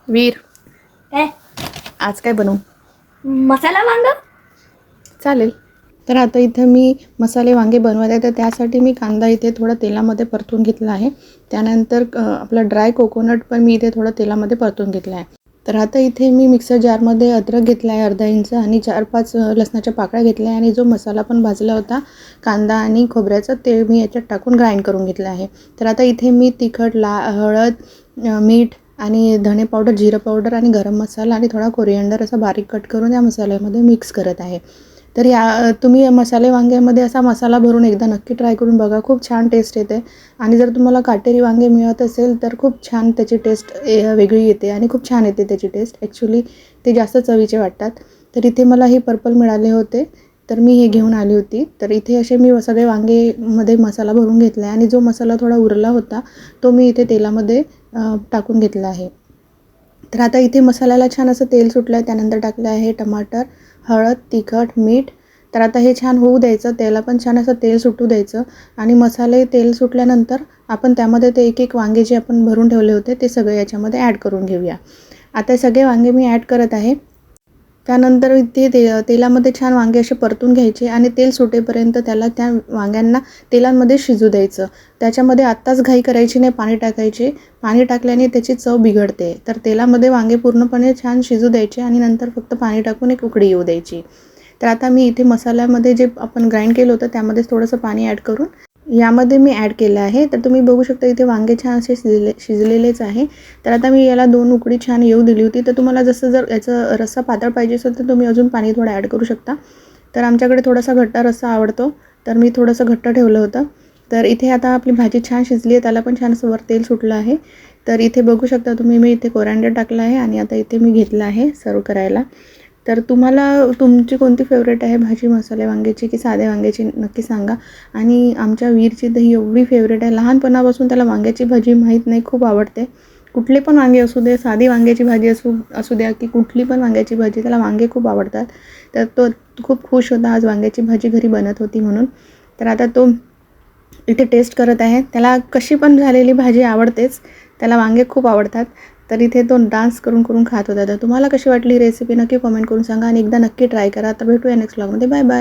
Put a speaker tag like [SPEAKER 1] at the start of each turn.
[SPEAKER 1] वीर,
[SPEAKER 2] काय
[SPEAKER 1] आज काय बनवू?
[SPEAKER 2] मसाला वांग?
[SPEAKER 1] चालेल. तर आता इथं मी मसाले वांगे बनवत आहे, तर त्यासाठी मी कांदा इथे थोडा तेलामध्ये परतून घेतला आहे. त्यानंतर आपला ड्राय कोकोनट पण मी इथे थोडं तेलामध्ये परतून घेतला आहे. तर आता इथे मी मिक्सर जारमध्ये अद्रक घेतला आहे अर्धा इंच आणि 4-5 लसणाच्या पाकळ्या घेतल्या आहे आणि जो मसाला पण भाजला होता कांदा आणि खोबऱ्याचा, ते मी याच्यात टाकून ग्राइंड करून घेतला आहे. तर आता इथे मी तिखट, हळद, मीठ आणि धणे पावडर, जिरं पावडर आणि गरम मसाला आणि थोडा कोरिअँडर असा बारीक कट करून या मसाल्यामध्ये मिक्स करत आहे. तर तुम्ही मसाले वांग्यामध्ये असा मसाला भरून एकदा नक्की ट्राय करून बघा, खूप छान टेस्ट येते. आणि जर तुम्हाला काटेरी वांगे मिळत असेल तर खूप छान त्याची टेस्ट वेगळी येते आणि खूप छान येते त्याची टेस्ट. ॲक्च्युली ते जास्त चवीचे वाटतात. तर इथे मला हे पर्पल मिळाले होते, तर मी हे घेऊन आली होती. तर इथे असे मी सगळे वांगेमध्ये मसाला भरून घेतला आहे आणि जो मसाला थोडा उरला होता तो मी इथे तेलामध्ये टाकून घेतला आहे. तर आता इथे मसाल्याला छान असं तेल सुटलं आहे. त्यानंतर टाकलं आहे टमाटर, हळद, तिखट, मीठ. तर आता हे छान होऊ द्यायचं, त्याला पण छान असं तेल सुटू द्यायचं आणि मसाले तेल सुटल्यानंतर आपण त्यामध्ये ते एक वांगे जे आपण भरून ठेवले होते ते सगळे याच्यामध्ये ॲड करून घेऊया. आता सगळे वांगे मी ॲड करत आहे. त्यानंतर इथे तेलामध्ये छान वांगे असे परतून घ्यायचे आणि तेल सुटेपर्यंत त्या वांग्यांना तेलामध्ये शिजू द्यायचं. त्याच्यामध्ये आत्ताच घाई करायची नाही, पाणी टाकायचे. पाणी टाकल्याने त्याची चव बिघडते. तर तेलामध्ये वांगे पूर्णपणे छान शिजू द्यायचे आणि नंतर फक्त पाणी टाकून एक उकळी येऊ द्यायची. तर आता मी इथे मसाल्यामध्ये जे आपण ग्राइंड केलं होतं त्यामध्ये थोडंसं पाणी ॲड करून यामध्ये मी ॲड केलं आहे. तर तुम्ही बघू शकता इथे वांगे छान असे शिजलेलेच आहे. तर आता मी याला 2 उकळी छान येऊ दिली होती. तर तुम्हाला जसं जर याचा रस्सा पातळ पाहिजे असेल तर तुम्ही अजून पाणी थोडं ॲड करू शकता. तर आमच्याकडे थोडासा घट्ट रस्सा आवडतो, तर मी थोडंसं घट्ट ठेवलं होतं. तर इथे आता आपली भाजी छान शिजली आहे, त्याला पण छान असं वर तेल सुटलं आहे. तर इथे बघू शकता तुम्ही, मी इथे कोरिअँडर टाकलं आहे आणि आता इथे मी घेतलं आहे सर्व्ह करायला. तर तुम्हाला तुमची कोणती फेवरेट आहे भाजी, मसाले वांग्याची की साध्या वांग्याची, नक्की सांगा. आणि आमच्या वीरची तर ही एवढी फेवरेट आहे, लहानपणापासून त्याला वांग्याची भाजी माहीत नाही, खूप आवडते. कुठले पण वांगे असू दे, साधी वांग्याची भाजी असू द्या की कुठली पण वांग्याची भाजी, त्याला वांगे खूप आवडतात. तर तो खूप खुश होता आज वांग्याची भाजी घरी बनत होती म्हणून. तर आता तो इथे टेस्ट करत आहे. त्याला कशी पण झालेली भाजी आवडतेच, त्याला वांगे खूप आवडतात. तर इथे तो डान्स करून करून खात होता. तर तुम्हाला कशी वाटली रेसिपी नक्की कमेंट करून सांगा आणि एकदा नक्की ट्राय करा. तर भेटूया नेक्स्ट व्लॉगमध्ये. Bye bye.